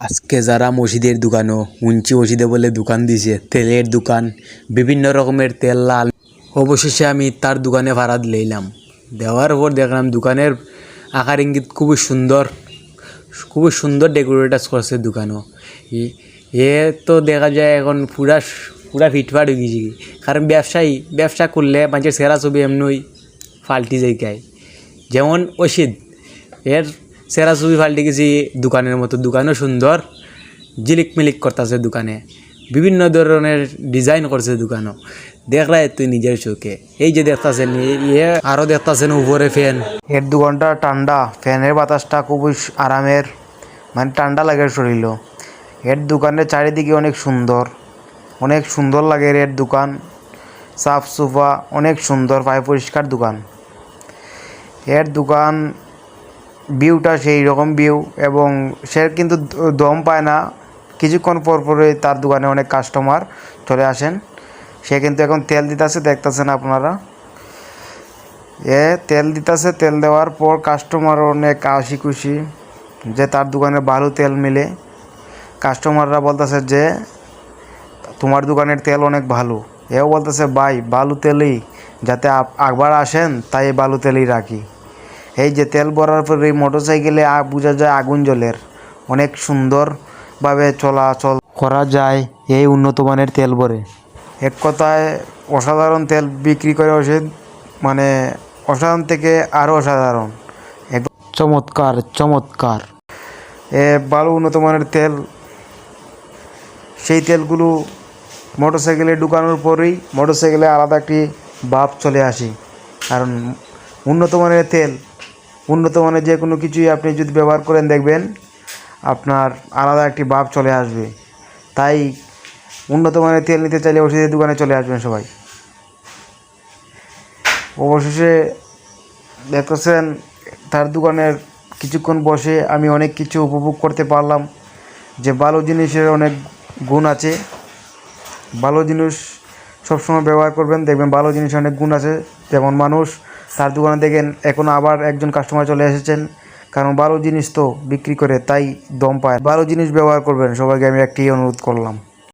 আজকে যারা মসজিদের দোকানও উঞ্চি মসজিদে বলে দোকান দিছে, তেলের দোকান, বিভিন্ন রকমের তেল লাল। অবশেষে আমি তার দোকানে ভাড়া দিলাম। দেওয়ার পর দেখলাম দোকানের আকার ইঙ্গিত খুবই সুন্দর ডেকোরেটাস করছে দোকানও। এ তো দেখা যায় এখন পুরা ফিটফাট হয়ে গেছে, কারণ ব্যবসা করলে মানুষের সেরা ছবি এমনই ফাল্টি যায় গায়। যেমন অসিদ, এর সেরা ছবি ফাল্টি গেছি দোকানের মতো। দোকানও সুন্দর, ঝিলিক মিলিক করতেছে দোকানে, বিভিন্ন ধরনের ডিজাইন করছে দোকানও। দেখলাই তুই নিজের চোখে। এই যে দেখতেছেন, আরও দেখতেছেন উপরে ফ্যান। এর দোকানটা ঠান্ডা, ফ্যানের বাতাসটা খুবই আরামের, মানে ঠান্ডা লাগে শরীর। এর দোকানের চারিদিকে অনেক সুন্দর লাগে। এর দোকান সাফ সুফা, অনেক সুন্দর, পায় পরিষ্কার দোকান। এর দোকান ভিউটা সেই রকম ভিউ, এবং সে কিন্তু দম পায় না। কিছুক্ষণ পরে তার দোকানে অনেক কাস্টমার চলে আসেন। সে কিন্তু এখন তেল দিতেছে, দেখতেছেন আপনারা। তেল দিতেছে, তেল দেওয়ার পর কাস্টমার অনেক হাসি খুশি যে তার দোকানে ভালো তেল মিলে। কাস্টমাররা বলতেছে যে তোমার দোকানের তেল অনেক ভালো। এও বলতেছে ভাই ভালো তেলই, যাতে একবার আসেন তাই ভালো তেলই রাখি। এই যে তেল ভরার পর এই মোটরসাইকেলে বোঝা যায় আগুন জ্বলের। অনেক সুন্দরভাবে চলাচল করা যায় এই উন্নত মানের তেল ভরে। এক কথায় অসাধারণ তেল বিক্রি করে ওষুধ, মানে অসাধারণ থেকে আরও অসাধারণ, একদম চমৎকার ভালো উন্নত মানের তেল। সেই তেলগুলো মোটরসাইকেলে ঢুকানোর পরেই মোটরসাইকেলে আলাদা একটি ভাব চলে আসে। কারণ উন্নত মানের তেল, উন্নত মানের যে কোনো কিছুই আপনি যদি ব্যবহার করেন দেখবেন আপনার আলাদা একটি ভাব চলে আসবে। তাই উন্নত মানের তেল নিতে চাইলে ওষুধের দোকানে চলে আসবেন সবাই। অবশেষে দেখতেছেন তার দোকানের কিছুক্ষণ বসে আমি অনেক কিছু উপভোগ করতে পারলাম। যে ভালো জিনিসের অনেক গুণ আছে, ভালো জিনিস সবসময় ব্যবহার করবেন, দেখবেন ভালো জিনিস অনেক গুণ আছে। যেমন মানুষ তার দোকানে দেখেন এখন আবার একজন কাস্টমার চলে এসেছেন, কারণ ভালো জিনিস তো বিক্রি করে, তাই দম পায়। ভালো জিনিস ব্যবহার করবেন, সবাইকে আমি একটি অনুরোধ করলাম।